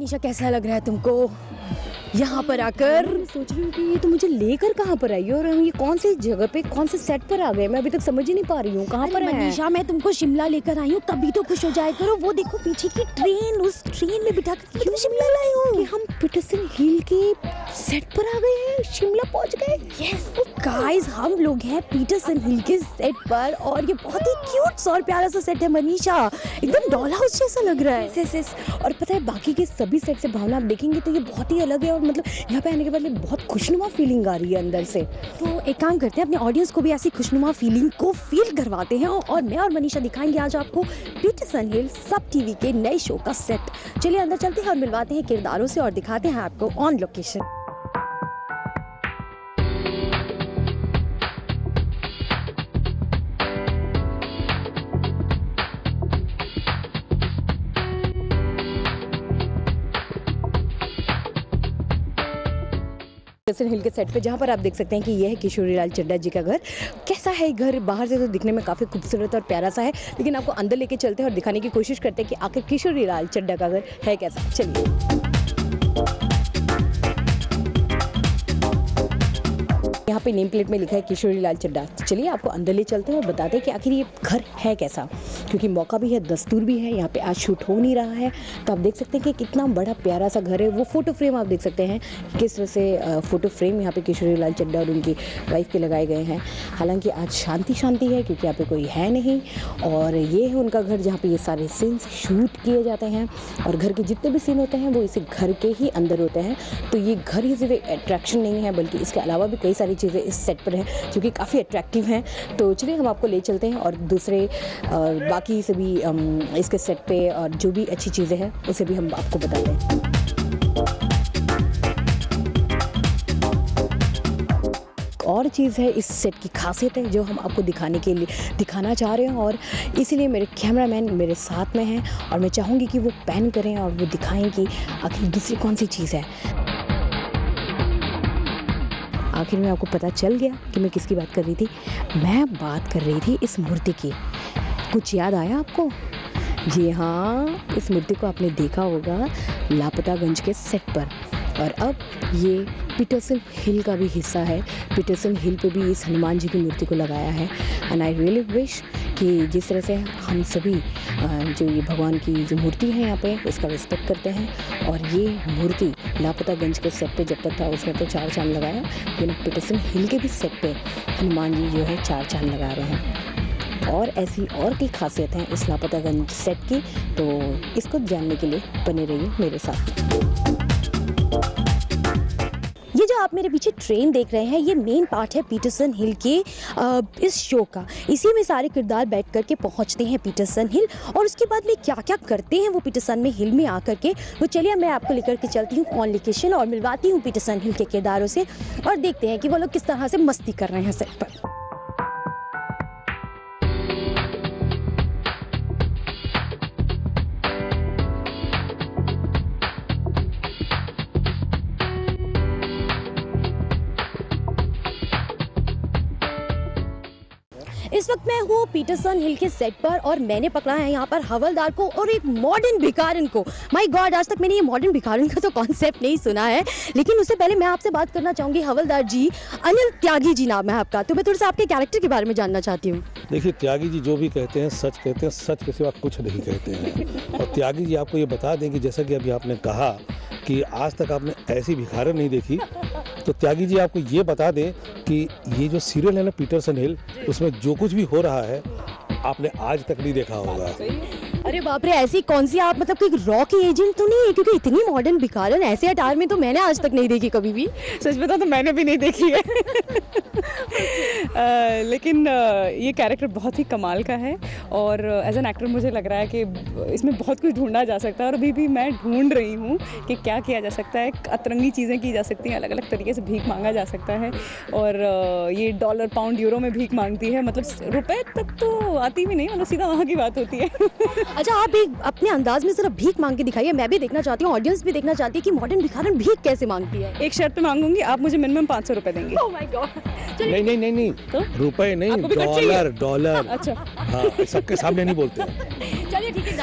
मनीषा, कैसा लग रहा है तुमको यहाँ पर आकर? सोच रही हूँ कि ये तो मुझे लेकर कहाँ पर आई है और हम ये कौन सी जगह पे, कौन से सेट पर आ गए? मैं अभी तक समझ ही नहीं पा रही हूँ कहाँ पर है। मनीषा, मैं तुमको शिमला लेकर आई हूँ, तभी तो खुश हो जाया करो। वो देखो पीछे की ट्रेन, उस ट्रेन में बिठा कर क्यों शिमला लाई हूँ? कि हम पीटरसन हिल के सेट पर आ गए हैं, शिमला पहुँच गए। यस गाइस, हम लोग हैं पीटरसन हिल के सेट पर और ये बहुत ही क्यूट और प्यारा सा सेट है मनीषा, एकदम डॉल हाउस जैसा लग रहा है। और पता है बाकी के सभी सेट से भावना आप देखेंगे तो ये बहुत ही अलग है और मतलब यहाँ पे आने के बाद बहुत खुशनुमा फीलिंग आ रही है अंदर से। तो एक काम करते हैं, अपने ऑडियंस को भी ऐसी खुशनुमा फीलिंग को फील करवाते हैं और मैं और मनीषा दिखाएंगे आज आपको पीटरसन हिल सब टीवी के नए शो का सेट। चलिए अंदर चलते हैं और मिलवाते हैं किरदारों से और दिखाते हैं आपको ऑन लोकेशन। पीटरसन हिल के सेट पे जहाँ पर आप देख सकते हैं कि यह है किशोरी लाल चड्ढा जी का घर। कैसा है घर? बाहर से तो दिखने में काफ़ी खूबसूरत और प्यारा सा है, लेकिन आपको अंदर लेके चलते हैं और दिखाने की कोशिश करते हैं कि आखिर किशोरी लाल चड्ढा का घर है कैसा। चलिए, यहाँ पे नेम प्लेट में लिखा है किशोरी लाल चड्ढा। चलिए आपको अंदर ले चलते हैं और बताते हैं कि आखिर ये घर है कैसा, क्योंकि मौका भी है, दस्तूर भी है, यहाँ पे आज शूट हो नहीं रहा है। तो आप देख सकते हैं कि कितना बड़ा प्यारा सा घर है। वो फोटो फ्रेम आप देख सकते हैं किस तरह से फोटो फ्रेम यहाँ पे किशोरी लाल चड्ढा और उनकी वाइफ के लगाए गए हैं। हालांकि आज शांति शांति है क्योंकि यहाँ पे कोई है नहीं और ये है उनका घर जहाँ पे ये सारे सीन्स शूट किए जाते हैं और घर के जितने भी सीन होते हैं वो इसी घर के ही अंदर होते हैं। तो ये घर ही सिर्फ अट्रैक्शन नहीं है बल्कि इसके अलावा भी कई सारी चीज़ें इस सेट पर हैं जो कि काफ़ी अट्रैक्टिव हैं। तो चलिए हम आपको ले चलते हैं और दूसरे बाकी से भी इसके सेट पे और जो भी अच्छी चीज़ें हैं उसे भी हम आपको बताते हैं। और चीज़ है इस सेट की खासियत है जो हम आपको दिखाना चाह रहे हैं और इसीलिए मेरे कैमरामैन मेरे साथ में हैं और मैं चाहूँगी कि वो पैन करें और वो दिखाएं कि आखिर दूसरी कौन सी चीज़ है। आखिर में आपको पता चल गया कि मैं किसकी बात कर रही थी। मैं बात कर रही थी इस मूर्ति की। कुछ याद आया आपको? जी हाँ, इस मूर्ति को आपने देखा होगा लापतागंज के सेट पर और अब ये पीटरसन हिल का भी हिस्सा है। पीटरसन हिल पे भी इस हनुमान जी की मूर्ति को लगाया है एंड आई रियली विश कि जिस तरह से हम सभी जो ये भगवान की जो मूर्ति है यहाँ पे उसका रिस्पेक्ट करते हैं और ये मूर्ति लापतागंज के सेट पे जब तक था उसमें तो 4 चांद लगाया, लेकिन पीटरसन हिल के भी सेट पे हनुमान जी जो है 4 चांद लगा रहे हैं। और ऐसी और की खासियत है इस लापतागंज सेट की, तो इसको जानने के लिए बने रहिए मेरे साथ। ये जो आप मेरे पीछे ट्रेन देख रहे हैं ये मेन पार्ट है पीटरसन हिल के इस शो का। इसी में सारे किरदार बैठ करके पहुंचते हैं पीटरसन हिल और उसके बाद में क्या क्या करते हैं वो पीटरसन में हिल में आकर के, वो चलिए मैं आपको लेकर के चलती हूँ ऑन लोकेशन और मिलवाती हूँ पीटरसन हिल के किरदारों से और देखते हैं कि वो लोग किस तरह से मस्ती कर रहे हैं सेट पर। इस वक्त मैं हूँ पीटरसन हिल के सेट पर और मैंने पकड़ा है यहाँ पर हवलदार को और एक मॉडर्न भिखारन को। माय गॉड, आज तक मैंने ये मॉडर्न भिखारन का तो कॉन्सेप्ट नहीं सुना है, लेकिन उससे पहले मैं आपसे बात करना चाहूँगी। हवलदार जी, अनिल त्यागी जी नाम है आपका, तो मैं थोड़ा सा आपके कैरेक्टर के बारे में जानना चाहती हूँ। देखिए, त्यागी जी जो भी कहते हैं सच कहते हैं, सच के सिवा कुछ नहीं कहते हैं। और त्यागी जी आपको ये बता दें कि जैसा कि अभी आपने कहा कि आज तक आपने ऐसी भिखारन नहीं देखी, तो त्यागी जी आपको ये बता दें कि ये जो सीरियल है ना पीटरसन हिल, उसमें जो कुछ भी हो रहा है आपने आज तक नहीं देखा होगा। अरे बाप रे, ऐसी कौन सी आप मतलब कोई रॉकी एजेंट तो नहीं है? क्योंकि इतनी मॉडर्न भिखारन ऐसे अटायर में तो मैंने आज तक नहीं देखी कभी भी। सच बता तो मैंने भी नहीं देखी है। लेकिन ये कैरेक्टर बहुत ही कमाल का है और एज एन एक्टर मुझे लग रहा है कि इसमें बहुत कुछ ढूंढा जा सकता है और अभी भी मैं ढूंढ रही हूँ कि क्या किया जा सकता है। अतरंगी चीज़ें की जा सकती हैं, अलग अलग तरीके से भीख मांगा जा सकता है और ये डॉलर पाउंड यूरो में भीख मांगती है, मतलब रुपए तक तो आती भी नहीं, मतलब सीधा वहाँ की बात होती है। अच्छा, आप एक अपने अंदाज में जरा भीख मांग के दिखाइए, मैं भी देखना चाहती हूँ, ऑडियंस भी देखना चाहती है कि मॉडर्न भिखारन भीख कैसे मांगती है। एक शर्त पे मांगूंगी, आप मुझे मिनिमम 500 रुपए देंगे। ओह माय गॉड। नहीं तो? रुपए नहीं, डॉलर। अच्छा, हाँ, सबके सामने नहीं बोलते। चलिए ठीक है,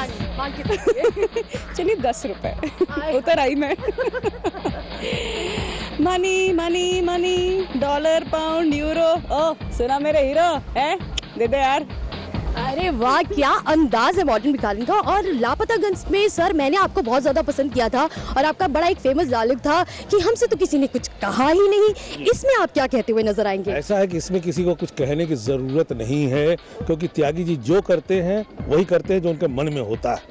चलिए 10 रुपए उतर आई मैं। Money money money, dollar pound euro, oh सुना मेरे हीरो है, दे दे यार। अरे वाह, क्या अंदाज है मॉडर्न भिखारी का। और लापता गंज में सर मैंने आपको बहुत ज्यादा पसंद किया था और आपका बड़ा एक फेमस डायलॉग था कि हमसे तो किसी ने कुछ कहा ही नहीं। इसमें आप क्या कहते हुए नजर आएंगे? ऐसा है कि इसमें किसी को कुछ कहने की जरूरत नहीं है, क्योंकि त्यागी जी जो करते हैं वही करते हैं जो उनके मन में होता है।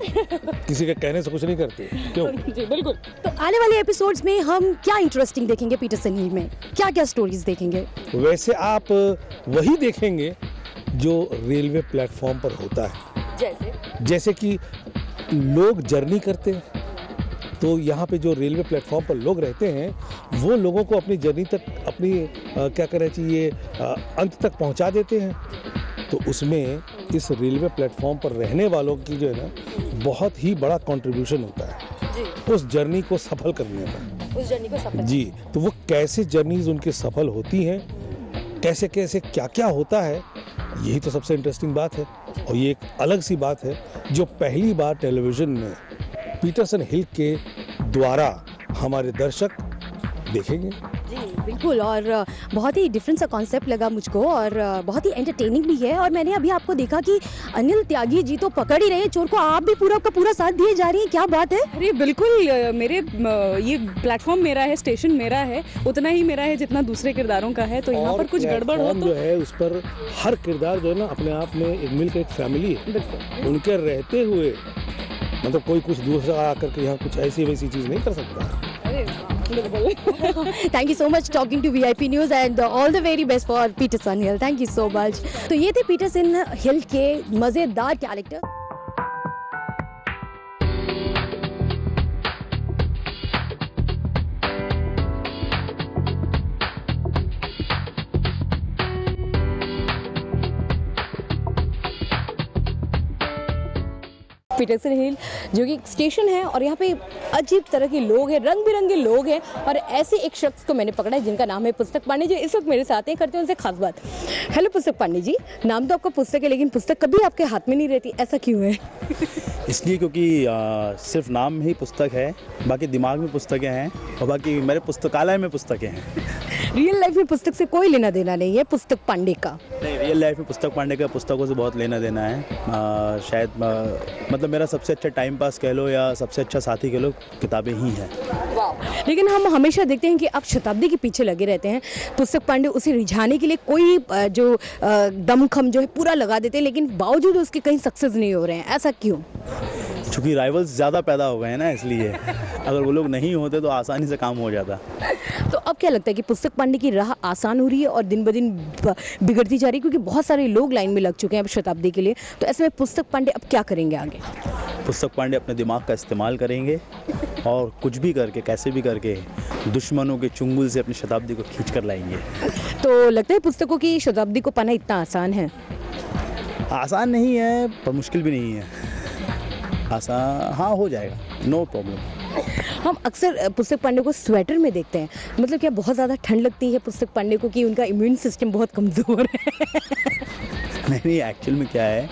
किसी के कहने से कुछ नहीं करते। क्यों? जी बिल्कुल। तो आने वाले एपिसोड्स में हम क्या इंटरेस्टिंग देखेंगे पीटरसन हिल में? क्या क्या स्टोरीज देखेंगे? वैसे आप वही देखेंगे जो रेलवे प्लेटफॉर्म पर होता है। जैसे कि लोग जर्नी करते हैं, तो यहाँ पे जो रेलवे प्लेटफॉर्म पर लोग रहते हैं वो लोगों को अपनी जर्नी तक, अपनी क्या कहना चाहिए, अंत तक पहुँचा देते हैं। तो उसमें इस रेलवे प्लेटफॉर्म पर रहने वालों की जो है ना बहुत ही बड़ा कंट्रीब्यूशन होता है उस जर्नी को सफल करने में। उस जर्नी को सफल जी, तो वो कैसे जर्नीज उनकी सफल होती हैं, कैसे कैसे क्या क्या होता है, यही तो सबसे इंटरेस्टिंग बात है। और ये एक अलग सी बात है जो पहली बार टेलीविजन में पीटरसन हिल के द्वारा हमारे दर्शक देखेंगे। जी बिल्कुल। और बहुत ही डिफरेंट सा कॉन्सेप्ट लगा मुझको और बहुत ही एंटरटेनिंग भी है। और मैंने अभी आपको देखा कि अनिल त्यागी जी तो पकड़ ही रहे हैं चोर को, आप भी पूरा का पूरा साथ दिए जा रही हैं, क्या बात है? अरे बिल्कुल, मेरे ये प्लेटफॉर्म मेरा है, स्टेशन मेरा है, उतना ही मेरा है जितना दूसरे किरदारों का है। तो यहाँ पर कुछ गड़बड़ हो तो जो है उस पर हर किरदार जो है ना अपने आप में एक मिल के एक फैमिली है। बिल्कुल। उनके रहते हुए मतलब कोई कुछ दूसरा आकर के यहाँ कुछ ऐसी वैसी चीज नहीं कर सकता। Thank you so much talking to VIP News and all the very best for Peterson Hill. Thank you so much. तो ये थे पीटरसन हिल के मजेदार कैरेक्टर। पीटरसन हिल जो कि एक स्टेशन है और यहाँ पे अजीब तरह के लोग हैं, रंग बिरंगे लोग हैं। और ऐसे एक शख्स को मैंने पकड़ा है जिनका नाम है पुस्तक पांडे, जो इस वक्त मेरे साथ हैं। करते हैं उनसे खास बात। हेलो पुस्तक पांडे जी, नाम तो आपका पुस्तक है लेकिन पुस्तक कभी आपके हाथ में नहीं रहती, ऐसा क्यों है? इसलिए क्योंकि सिर्फ नाम ही पुस्तक है, बाकी दिमाग में पुस्तकें हैं और बाकी मेरे पुस्तकालय में पुस्तकें हैं। रियल लाइफ में पुस्तक से कोई लेना देना नहीं है पुस्तक पांडे का? नहीं, रियल लाइफ में पुस्तक पांडे का पुस्तकों से बहुत लेना देना है। शायद मतलब मेरा सबसे अच्छा टाइम पास कह लो या सबसे अच्छा साथी कह लो, किताबें ही हैं। लेकिन हम हमेशा देखते हैं कि आप शताब्दी के पीछे लगे रहते हैं। पुस्तक पांडे उसे रिझाने के लिए कोई जो दमखम जो है पूरा लगा देते हैं, लेकिन बावजूद उसके कहीं सक्सेस नहीं हो रहे हैं, ऐसा क्यों? चूँकि राइवल्स ज़्यादा पैदा हो गए हैं ना, इसलिए अगर वो लोग नहीं होते तो आसानी से काम हो जाता। तो अब क्या लगता है कि पुस्तक पांडे की राह आसान हो रही है और दिन ब दिन बिगड़ती जा रही है, क्योंकि बहुत सारे लोग लाइन में लग चुके हैं अब शताब्दी के लिए। तो ऐसे में पुस्तक पांडे अब क्या करेंगे आगे? पुस्तक पांडे अपने दिमाग का इस्तेमाल करेंगे और कुछ भी करके, कैसे भी करके दुश्मनों के चुंगल से अपनी शताब्दी को खींच कर लाएंगे। तो लगता है पुस्तकों की शताब्दी को पाना इतना आसान है? आसान नहीं है पर मुश्किल भी नहीं है। आसान हाँ हो जाएगा, नो प्रॉब्लम। हम अक्सर पुस्तक पांडे को स्वेटर में देखते हैं, मतलब क्या बहुत ज़्यादा ठंड लगती है पुस्तक पांडे को कि उनका इम्यून सिस्टम बहुत कमज़ोर है? नहीं, एक्चुअल में क्या है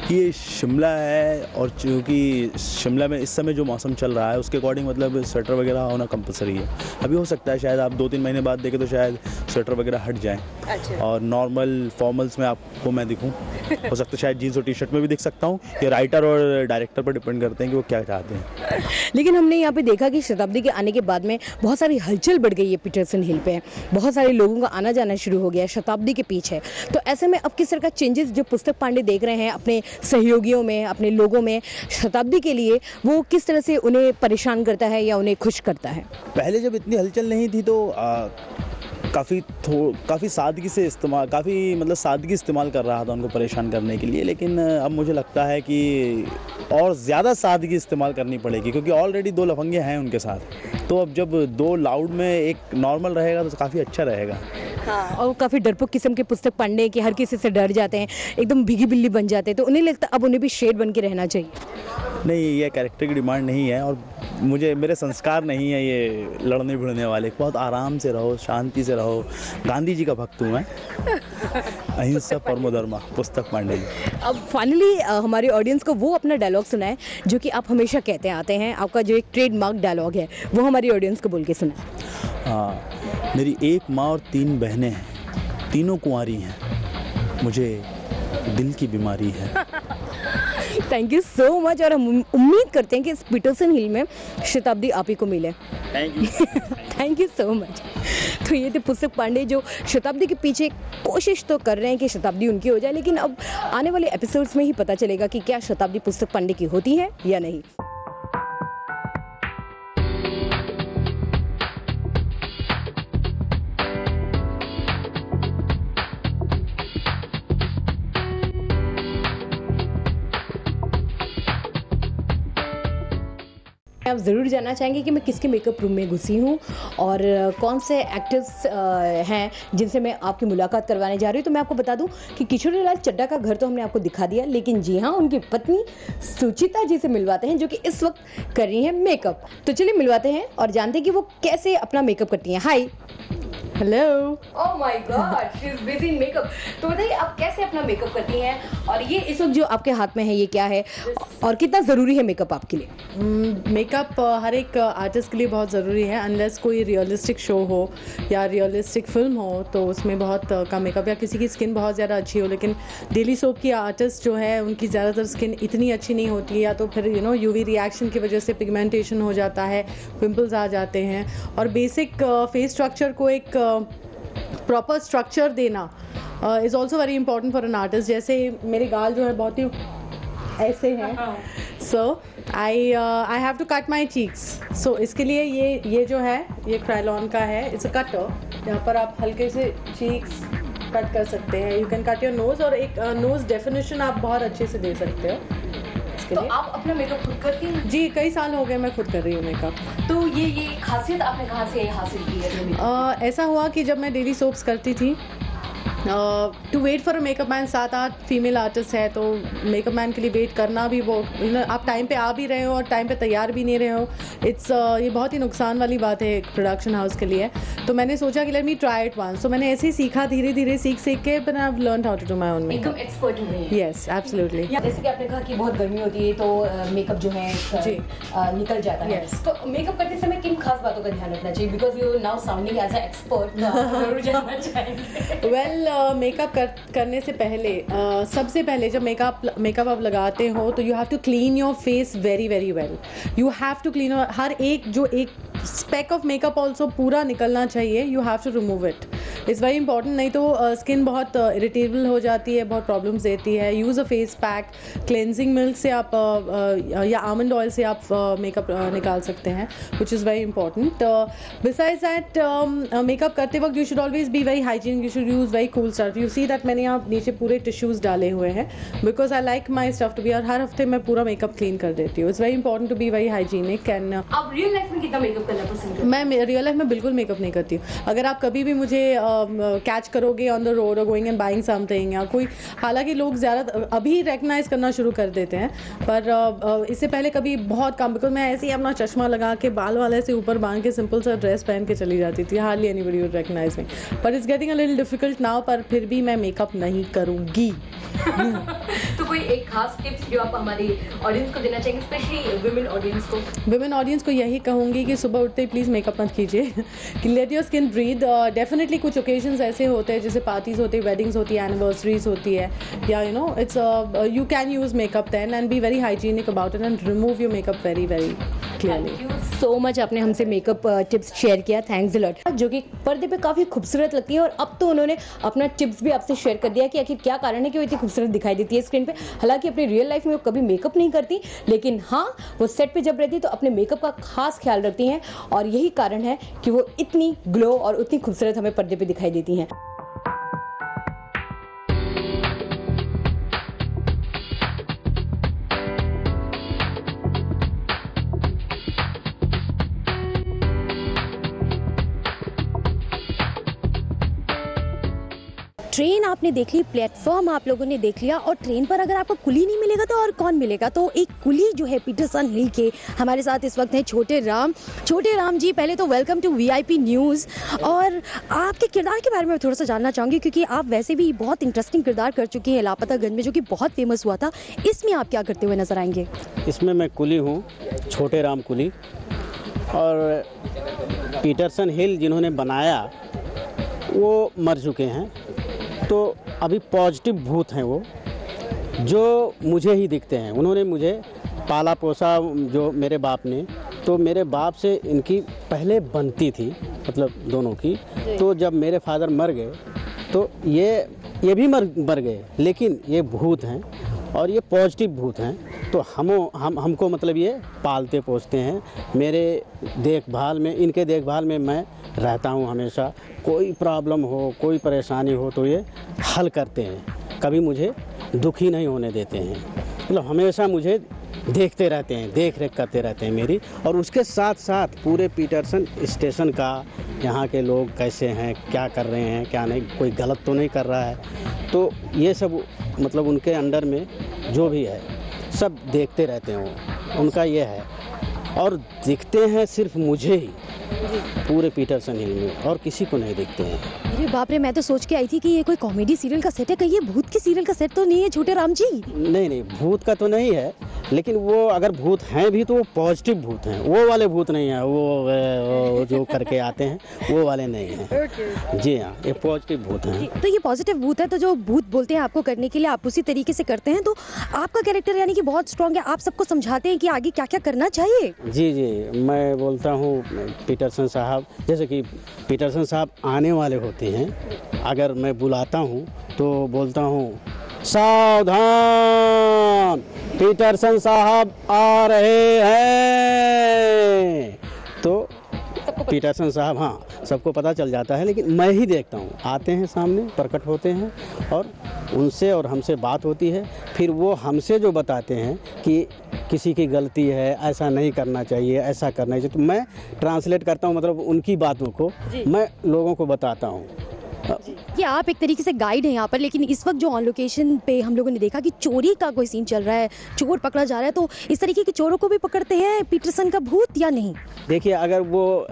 कि ये शिमला है और चूँकि शिमला में इस समय जो मौसम चल रहा है उसके अकॉर्डिंग मतलब स्वेटर वगैरह होना कंपलसरी है। अभी हो सकता है शायद आप 2-3 महीने बाद देखें तो शायद स्वेटर वगैरह हट जाएं। अच्छा। और नॉर्मल फॉर्मल्स में आपको मैं दिखूं, हो सकता है शायद जीन्स और टी शर्ट में भी दिख सकता हूँ। ये राइटर और डायरेक्टर पर डिपेंड करते हैं कि वो क्या चाहते हैं। लेकिन हमने यहाँ पे देखा कि शताब्दी के आने के बाद में बहुत सारी हलचल बढ़ गई है पीटरसन हिल पे, बहुत सारे लोगों का आना जाना शुरू हो गया है शताब्दी के पीछे। तो ऐसे में अब किस तरह का चेंजेस जो पुस्तक पांडे देख रहे हैं अपने सहयोगियों में, अपने लोगों में शताब्दी के लिए, वो किस तरह से उन्हें परेशान करता है या उन्हें खुश करता है? पहले जब इतनी हलचल नहीं थी तो काफ़ी सादगी से इस्तेमाल, काफ़ी मतलब सादगी इस्तेमाल कर रहा था उनको परेशान करने के लिए। लेकिन अब मुझे लगता है कि और ज़्यादा सादगी इस्तेमाल करनी पड़ेगी क्योंकि ऑलरेडी 2 लफंगे हैं उनके साथ। तो अब जब 2 लाउड में एक नॉर्मल रहेगा तो काफ़ी अच्छा रहेगा। हाँ, और काफ़ी डरपोक किस्म के पुस्तक पांडे कि हर किसी से डर जाते हैं, एकदम भीगी बिल्ली बन जाते हैं। तो उन्हें लगता अब उन्हें भी शेर बन के रहना चाहिए। नहीं, ये कैरेक्टर की डिमांड नहीं है और मुझे मेरे संस्कार नहीं है ये लड़ने भिड़ने वाले। बहुत आराम से रहो, शांति से रहो। गांधी जी का भक्त हूँ मैं। अहिंसा परमो धर्म, पुस्तक पांडे जी। अब फाइनली हमारे ऑडियंस को वो अपना डायलॉग सुनाए जो कि आप हमेशा कहते आते हैं, आपका जो एक ट्रेडमार्क डायलॉग है वो हमारी ऑडियंस को बोल के सुनाए। हाँ, मेरी एक माँ और 3 बहनें हैं, तीनों कुंवारी हैं, मुझे दिल की बीमारी है। थैंक यू सो मच, और हम उम्मीद करते हैं कि इस पीटरसन हिल में शताब्दी आप ही को मिले। Thank you. Thank you so much. तो ये थे पुस्तक पांडे जो शताब्दी के पीछे कोशिश तो कर रहे हैं कि शताब्दी उनकी हो जाए, लेकिन अब आने वाले एपिसोड्स में ही पता चलेगा कि क्या शताब्दी पुस्तक पांडे की होती है या नहीं। आप ज़रूर जानना चाहेंगे कि मैं किसके मेकअप रूम में घुसी हूँ और कौन से एक्टर्स हैं जिनसे मैं आपकी मुलाकात करवाने जा रही हूँ। तो मैं आपको बता दूँ कि किशोरीलाल चड्ढा का घर तो हमने आपको दिखा दिया, लेकिन जी हाँ, उनकी पत्नी सुचिता जी से मिलवाते हैं जो कि इस वक्त कर रही हैं मेकअप। तो चलिए मिलवाते हैं और जानते हैं कि वो कैसे अपना मेकअप करती हैं। Hi. Hello. Oh my god, she is busy in makeup. तो बताइए आप कैसे अपना मेकअप करती हैं, और ये इस वक्त जो आपके हाथ में है ये क्या है और कितना ज़रूरी है मेकअप आपके लिए? मेकअप हर एक आर्टिस्ट के लिए बहुत ज़रूरी है, अनलेस कोई रियलिस्टिक शो हो या रियलिस्टिक फिल्म हो तो उसमें बहुत कम मेकअप, या किसी की स्किन बहुत ज़्यादा अच्छी हो। लेकिन डेली सोप की आर्टिस्ट जो है उनकी ज़्यादातर स्किन इतनी अच्छी नहीं होती है, या तो फिर यूवी रिएक्शन की वजह से पिगमेंटेशन हो जाता है, पिंपल्स आ जाते हैं। और बेसिक फेस स्ट्रक्चर को एक प्रॉपर स्ट्रक्चर देना is also very important for an artist. जैसे मेरे गाल जो है बहुत ही ऐसे हैं, so I have to cut my cheeks. So इसके लिए ये जो है ये क्रायलॉन का है, इट्स अ कटर। यहाँ पर आप हल्के से चीक्स कट कर सकते हैं। You can cut your nose, और एक नोज डेफिनेशन आप बहुत अच्छे से दे सकते हो। तो आप अपना मेकअप खुद करती हैं? जी, कई साल हो गए मैं खुद कर रही हूँ मेकअप। तो ये खासियत आपने कहाँ से हासिल की है? ऐसा हुआ कि जब मैं डेली सोप्स करती थी, to wait for a makeup man, 7-8 female artist है, तो मेकअप मैन के लिए वेट करना भी वो आप टाइम पे आ भी रहे हो और टाइम पे तैयार भी नहीं रहे हो, ये बहुत ही नुकसान वाली बात है एक प्रोडक्शन हाउस के लिए। तो मैंने सोचा कि let me try it once. तो मैंने ऐसे ही सीखा, धीरे धीरे सीख के, but I have learned how to do my own makeup. एकदम एक्सपर्ट हो गई। Yes, absolutely. जैसे कि आपने कहा कि बहुत गर्मी होती है तो मेकअप जो है जी निकल जाता है। Yes. तो मेकअप करते समय किन खास बातों का ध्यान रखना चाहिए? Because you now sounding as a expert, जरूर जानना चाहेंगे। वेल, मेकअप करने से पहले सबसे पहले जब मेकअप आप लगाते हो तो you have to clean your face very very well. You have to clean हर एक स्पेक ऑफ मेकअप ऑल्सो पूरा निकलना चाहिए। You have to remove it, it's very important. नहीं तो स्किन बहुत इरिटेबल हो जाती है, बहुत प्रॉब्लम्स देती है। यूज़ अ फेस पैक, क्लेंजिंग मिल्क से आप या आमंड ऑयल से आप मेकअप निकाल सकते हैं, which is very important. Besides that, makeup करते वक्त you should always be very hygienic, you should use very cool stuff. You see that मैंने यहाँ नीचे पूरे टिश्यूज़ डाले हुए हैं, because I like my stuff to be, और हर हफ्ते मैं पूरा मेकअप क्लीन कर देती हूँ। It's very important to be very hygienic. And आप रियल लाइफ में कितना मेकअप करना पसंद करते हैं? मैं रियल लाइफ में बिल्कुल मेकअप नहीं करती हूँ। अगर आप कभी भी मुझे कैच करोगे ऑन द रोड और गोइंग एंड बाइंग समथिंग या कोई, हालांकि लोग ज़्यादा अभी रिकग्नाइज करना शुरू कर देते हैं, पर इससे पहले कभी बहुत कम, बिकॉज मैं ऐसे ही अपना चश्मा लगा के बाल वाले से ऊपर बांध के सिंपल सा ड्रेस पहन के चली जाती थी। Hardly anybody would recognise me, but it's getting a little difficult now. पर फिर भी मैं मेकअप नहीं करूँगी। तो कोई एक खास टिप्स जो आप हमारी ऑडियंस को देना चाहेंगे, स्पेशली वुमेन ऑडियंस को? वुमेन ऑडियंस को यही कहूँगी कि सुबह उठते ही प्लीज़ मेकअप मत कीजिए, कि let your skin breathe. Definitely कुछ ओकेजन्स ऐसे होते हैं जैसे पार्टीज होती है, वेडिंग्स होती है, एनिवर्सरीज होती है, या it's you can use makeup then and be very hygienic about it and remove your makeup very very clearly. Thank you so much, आपने हमसे मेकअप टिप्स शेयर किया, थैंक्स अ लॉट। जो कि पर्दे पे काफ़ी खूबसूरत लगती है, और अब तो उन्होंने अपना टिप्स भी आपसे शेयर कर दिया कि आखिर क्या कारण है कि वो इतनी खूबसूरत दिखाई देती है स्क्रीन पे। हालांकि अपनी रियल लाइफ में वो कभी मेकअप नहीं करती, लेकिन हाँ, वो सेट पे जब रहती है तो अपने मेकअप का खास ख्याल रखती हैं, और यही कारण है कि वो इतनी ग्लो और उतनी खूबसूरत हमें पर्दे पे दिखाई देती हैं। ट्रेन आपने देख ली, प्लेटफॉर्म आप लोगों ने देख लिया, और ट्रेन पर अगर आपको कुली नहीं मिलेगा तो और कौन मिलेगा? तो एक कुली जो है पीटरसन हिल के हमारे साथ इस वक्त है छोटे राम। छोटे राम जी, पहले तो वेलकम टू VIP न्यूज़। और आपके किरदार के बारे में थोड़ा सा जानना चाहूँगी, क्योंकि आप वैसे भी बहुत इंटरेस्टिंग किरदार कर चुकी हैं लापतागंज में, जो कि बहुत फेमस हुआ था। इसमें आप क्या करते हुए नजर आएंगे? इसमें मैं कुली हूँ, छोटे राम कुली। और पीटरसन हिल जिन्होंने बनाया वो मर चुके हैं, तो अभी पॉजिटिव भूत हैं वो, जो मुझे ही दिखते हैं। उन्होंने मुझे पाला पोसा, जो मेरे बाप ने, तो मेरे बाप से इनकी पहले बनती थी, मतलब दोनों की। तो जब मेरे फादर मर गए तो ये भी मर गए, लेकिन ये भूत हैं और ये पॉजिटिव भूत हैं। तो हमको मतलब ये पालते पोसते हैं। मेरे देखभाल में, इनके देखभाल में मैं रहता हूँ हमेशा। कोई प्रॉब्लम हो, कोई परेशानी हो तो ये हल करते हैं, कभी मुझे दुखी नहीं होने देते हैं। मतलब हमेशा मुझे देखते रहते हैं, देख रेख करते रहते हैं मेरी। और उसके साथ साथ पूरे पीटरसन स्टेशन का, यहाँ के लोग कैसे हैं, क्या कर रहे हैं, क्या नहीं, कोई गलत तो नहीं कर रहा है, तो ये सब मतलब उनके अंडर में जो भी है सब देखते रहते हैं वो, उनका ये है। और दिखते हैं सिर्फ मुझे ही पूरे पीटरसन हिल में, और किसी को नहीं दिखते हैं। अरे बाप रे, मैं तो सोच के आई थी कि ये कोई कॉमेडी सीरियल का सेट है, कहीं ये भूत की सीरियल का सेट तो नहीं है छोटे राम जी? नहीं, भूत का तो नहीं है, लेकिन वो अगर भूत हैं भी तो वो पॉजिटिव भूत हैं, वो वाले भूत नहीं हैं, वो जो करके आते हैं वो वाले नहीं हैं। जी हाँ, ये पॉजिटिव भूत हैं। तो ये पॉजिटिव भूत है, तो जो भूत बोलते हैं आपको करने के लिए आप उसी तरीके से करते हैं। तो आपका कैरेक्टर यानी कि बहुत स्ट्रॉन्ग है, आप सबको समझाते हैं कि आगे क्या क्या करना चाहिए? जी, मैं बोलता हूँ पीटरसन साहब, जैसे कि पीटरसन साहब आने वाले होते हैं, अगर मैं बुलाता हूँ तो बोलता हूँ सावधान, पीटरसन साहब आ रहे हैं। तो पीटरसन साहब, हाँ, सबको पता चल जाता है, लेकिन मैं ही देखता हूँ, आते हैं सामने, प्रकट होते हैं और उनसे और हमसे बात होती है। फिर वो हमसे जो बताते हैं कि किसी की गलती है, ऐसा नहीं करना चाहिए, ऐसा करना चाहिए, तो मैं ट्रांसलेट करता हूँ, मतलब उनकी बातों को मैं लोगों को बताता हूँ। कि आप एक तरीके से गाइड हैं यहाँ पर, लेकिन इस वक्त जो ऑन लोकेशन पे हम लोगों ने देखा कि चोरी का कोई सीन चल रहा है, चोर पकड़ा जा रहा है, तो इस तरीके के चोरों को भी पकड़ते हैं पीटरसन का भूत या नहीं? देखिए, अगर वो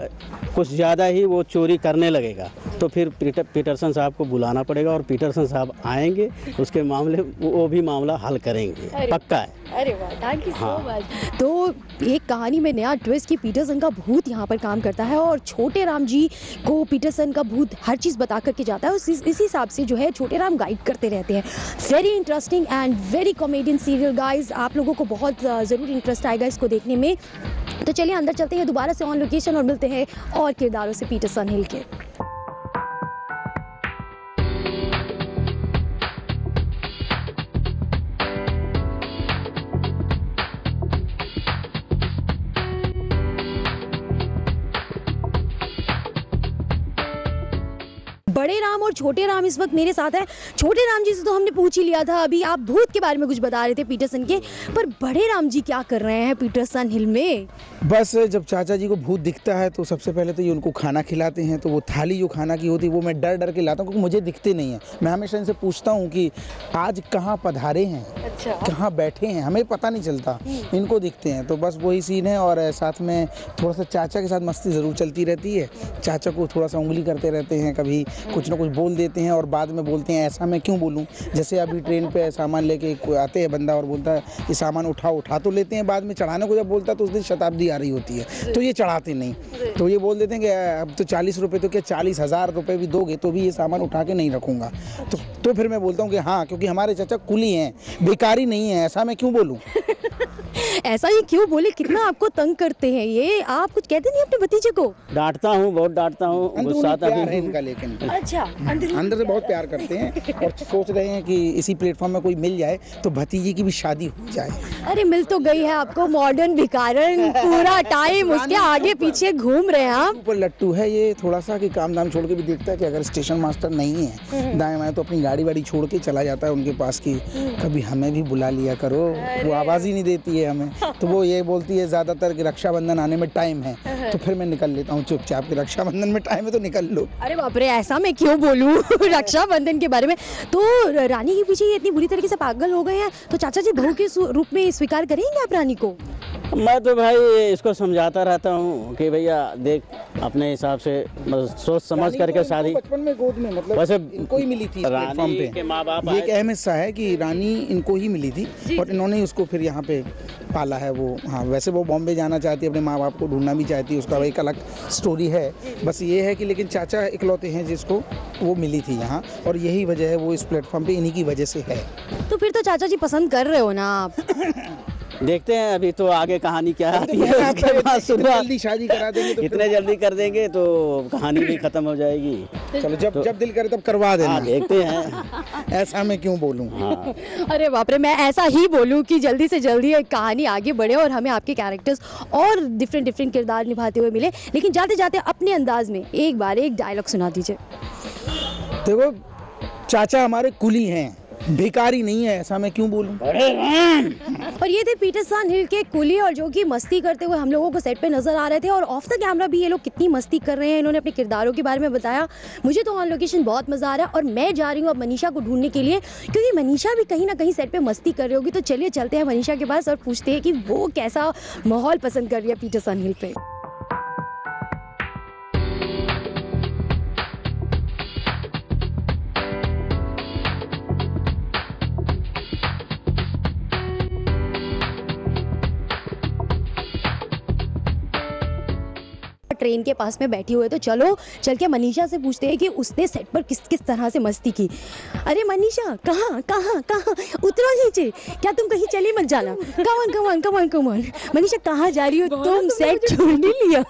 कुछ ज़्यादा ही वो चोरी करने लगेगा तो फिर पीटरसन साहब को बुलाना पड़ेगा, और पीटरसन साहब आएंगे, उसके मामले वो भी मामला हल करेंगे, पक्का है। अरे वाह, थैंक यू सो मच। तो एक कहानी में नया ट्विस्ट कि पीटरसन का भूत यहाँ पर काम करता है, और छोटे राम जी को पीटरसन का भूत हर चीज़ बता करके जाता है, इसी हिसाब से जो है छोटे राम गाइड करते रहते हैं। Very interesting and very comedian serial guys, आप लोगों को बहुत ज़रूर इंटरेस्ट आएगा इसको देखने में। तो चलिए अंदर चलते हैं दोबारा से ऑन लोकेशन और मिलते हैं और किरदारों से पीटरसन हिल के। बड़े राम और छोटे राम इस वक्त मेरे साथ है। छोटे राम जी से तो हमने पूछ ही लिया था, अभी आप भूत के बारे में कुछ बता रहे थे पीटरसन के, पर बड़े राम जी क्या कर रहे हैं पीटरसन हिल में? बस जब चाचा जी को भूत दिखता है तो सबसे पहले तो ये उनको खाना खिलाते हैं। तो वो थाली जो खाना की होती है वो मैं डर डर के लाता हूँ, क्योंकि मुझे दिखते नहीं है। मैं हमेशा इनसे पूछता हूँ कि आज कहाँ पधारे हैं, अच्छा, कहाँ बैठे हैं, हमें पता नहीं चलता, इनको दिखते हैं। तो बस वही सीन है। और साथ में थोड़ा सा चाचा के साथ मस्ती ज़रूर चलती रहती है। चाचा को थोड़ा सा उंगली करते रहते हैं, कभी कुछ ना कुछ बोल देते हैं और बाद में बोलते हैं ऐसा मैं क्यों बोलूं। जैसे अभी ट्रेन पे सामान लेके आते हैं बंदा और बोलता है ये सामान उठा तो लेते हैं, बाद में चढ़ाने को जब बोलता है तो उस दिन शताब्दी आ रही होती है तो ये चढ़ाते नहीं। तो ये बोल देते हैं कि अब तो 40 रुपये, तो क्या 40,000 रुपये भी दोगे तो भी ये सामान उठा के नहीं रखूँगा। तो फिर मैं बोलता हूँ कि हाँ, क्योंकि हमारे चाचा कुली हैं, बेकारी नहीं है, ऐसा मैं क्यों बोलूँ। ऐसा ये क्यों बोले, कितना आपको तंग करते हैं ये? आप कुछ कहते नहीं अपने भतीजे को? डांटता हूँ, बहुत डांटता हूँ, गुस्सा आता है इनका, लेकिन अच्छा अंदर से बहुत प्यार करते हैं और सोच रहे हैं कि इसी प्लेटफॉर्म में कोई मिल जाए तो भतीजी की भी शादी हो जाए। अरे मिल तो गई है आपको, मॉडर्न भिखारन, पूरा टाइम उसके आगे पीछे घूम रहे हैं आप। ऊपर लट्टू है ये थोड़ा सा कि काम धाम छोड़ के भी देखता है कि अगर स्टेशन मास्टर नहीं है दाएं बाएं तो अपनी गाड़ी वाड़ी छोड़ के चला जाता है उनके पास की कभी हमें भी भी बुला लिया करो, वो आवाज़ ही नहीं देती है हमें। तो वो ये बोलती है ज़्यादातर कि रक्षाबंधन आने में टाइम है, तो फिर मैं निकल लेता हूँ चुपचाप कि रक्षाबंधन में टाइम है तो निकल लो। अरे बाप रे, ऐसा मैं क्यों बोलूँ रक्षाबंधन के बारे में। तो रानी के पीछे ये इतनी बुरी तरीके से पागल हो गए हैं, तो चाचा जी बहू के रूप में स्वीकार करेंगे आप रानी को? मैं तो भाई इसको समझाता रहता हूँ कि भैया देख अपने हिसाब से सोच समझ करके शादी। बचपन में गोद में मतलब वैसे इनको ही मिली थी प्लेटफॉर्म पे, के माँ बाप ये एक अहम हिस्सा है कि रानी इनको ही मिली थी और इन्होंने ही उसको फिर यहाँ पे पाला है। वो हाँ, वैसे वो बॉम्बे जाना चाहती है, अपने माँ बाप को ढूंढना भी चाहती है, उसका एक अलग स्टोरी है। बस ये है कि लेकिन चाचा इकलौते हैं जिसको वो मिली थी यहाँ, और यही वजह है वो इस प्लेटफॉर्म पे इन्हीं की वजह से है। तो फिर तो चाचा जी पसंद कर रहे हो ना आप? देखते हैं अभी तो आगे कहानी क्या आती है, उसके बाद शुरुआत। जल्दी शादी करा देंगे तो इतने जल्दी कर देंगे तो कहानी भी खत्म हो जाएगी। चलो जब दिल करे तब करवा देना। हाँ, देखते हैं। ऐसा मैं क्यों बोलूं? हाँ। अरे बाप रे, मैं ऐसा ही बोलूं कि जल्दी से जल्दी एक कहानी आगे बढ़े और हमें आपके कैरेक्टर्स और डिफरेंट किरदार निभाते हुए मिले। लेकिन जाते जाते अपने अंदाज में एक बार एक डायलॉग सुना दीजिए। देखो चाचा हमारे कुली हैं, भिखारी नहीं है, ऐसा मैं क्यों बोलूं? और ये थे पीटरसन हिल के कुली, और जो कि मस्ती करते हुए हम लोगों को सेट पे नजर आ रहे थे, और ऑफ द कैमरा भी ये लोग कितनी मस्ती कर रहे हैं। इन्होंने अपने किरदारों के बारे में बताया। मुझे तो ऑन लोकेशन बहुत मजा आ रहा है, और मैं जा रही हूँ अब मनीषा को ढूंढने के लिए, क्योंकि मनीषा भी कहीं ना कहीं सेट पे मस्ती कर रही होगी। तो चलिए चलते हैं मनीषा के पास और पूछते हैं कि वो कैसा माहौल पसंद कर रही है पीटरसन हिल पे। ट्रेन के पास में बैठी हुई है, तो चलो चल के मनीषा से पूछते हैं कि उसने सेट पर किस किस तरह से मस्ती की। अरे मनीषा, कहाँ कहाँ कहाँ, उतरो नीचे, क्या तुम कहीं चली मत जाना। कमान कमान कमान कमान। मनीषा कहाँ जा रही हो तुम? सेट छोड़ नहीं लिया?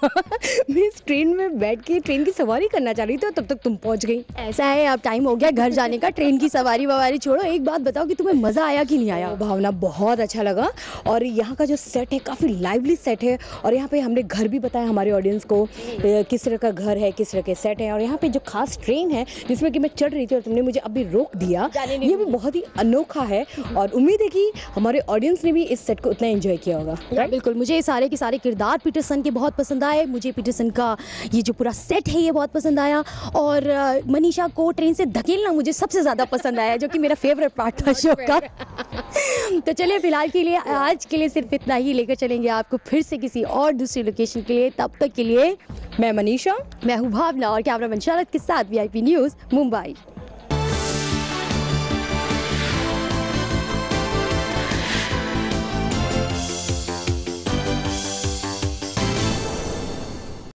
मैं इस ट्रेन में बैठ के ट्रेन की सवारी करना चाह रही थी, तब तक तुम पहुँच गई। ऐसा है, अब टाइम हो गया घर जाने का। ट्रेन की सवारी ववारी छोड़ो, एक बात बताओ कि तुम्हें मज़ा आया कि नहीं आया? भावना, बहुत अच्छा लगा। और यहाँ का जो सेट है काफ़ी लाइवली सेट है, और यहाँ पे हमने घर भी बताया हमारे ऑडियंस को किस तरह का घर है, किस तरह के सेट है। और यहाँ पे जो खास ट्रेन है जिसमें कि मैं चढ़ रही थी और तुमने मुझे अभी रोक दिया, ये भी बहुत ही अनोखा है, और उम्मीद है कि हमारे ऑडियंस ने भी इस सेट को उतना एंजॉय किया होगा। बिल्कुल, मुझे सारे के सारे किरदार पीटरसन के बहुत पसंद आए। मुझे पीटरसन का ये जो पूरा सेट है ये बहुत पसंद आया, और मनीषा को ट्रेन से धकेलना मुझे सबसे ज़्यादा पसंद आया, जो कि मेरा फेवरेट पार्ट था शो का। तो चलिए फिलहाल के लिए, आज के लिए सिर्फ इतना ही। लेकर चलेंगे आपको फिर से किसी और दूसरी लोकेशन के लिए। तब तक के लिए मैं मनीषा, मैं हूँ भावना, और कैमरामैन शरद के साथ VIP न्यूज़ मुंबई।